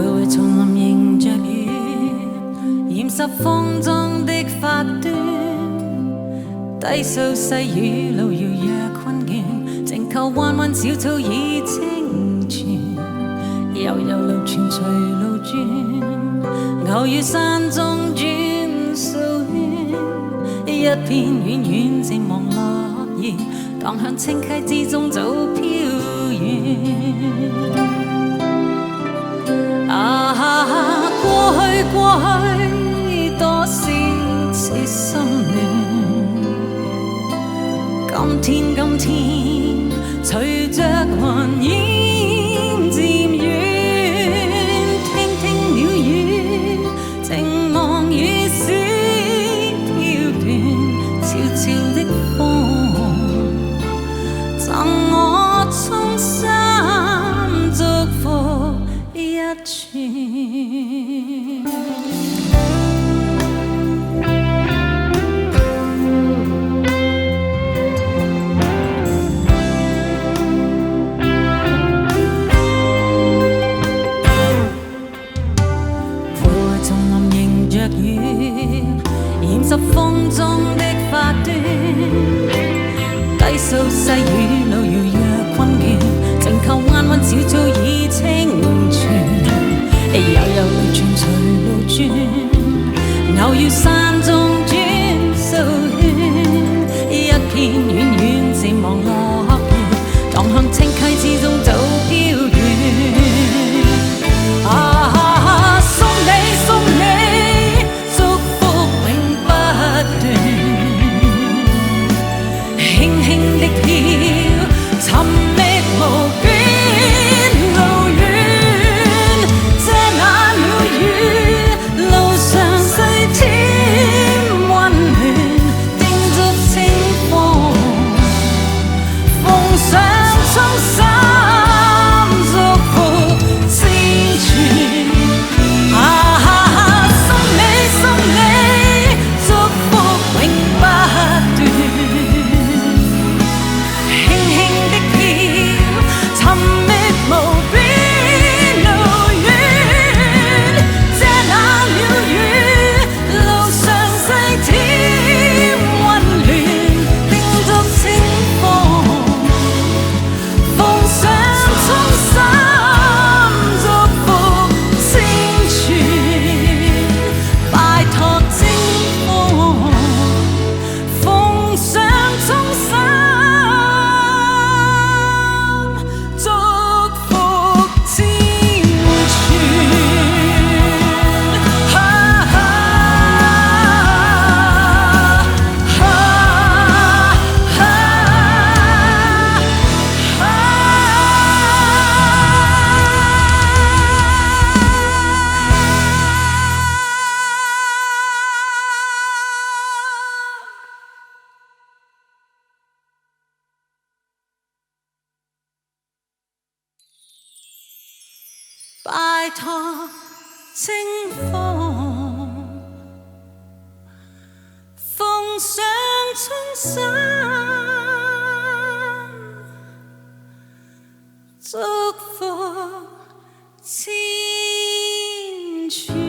徘徊叢林迎着雨，染濕風中的發端，低訴細雨路遙若困倦，靜靠彎彎小草已清泉，悠悠流傳隨路轉，偶於山中轉數圈，一片遠遠漸望落葉，蕩向清溪之中早飄遠。啊，過去多少次心亂，今天隨着雲煙漸遠，聽聽鳥語，靜望雨絲飄斷，悄悄的風贈我衷心祝福一串。染濕風中的發端，低訴細雨路遙若困倦，靜靠彎彎小草已清泉，悠悠流傳隨路轉，偶於山中轉數圈，一片遠遠漸望落葉，蕩向清溪之中早飄遠。啊，送你，祝福永不斷，輕輕的飄，尋覓無邊路遠，這那鳥語，路上細添溫暖，叮囑清風，奉上衷心祝福千串。拜託清風，奉上衷心祝福千串。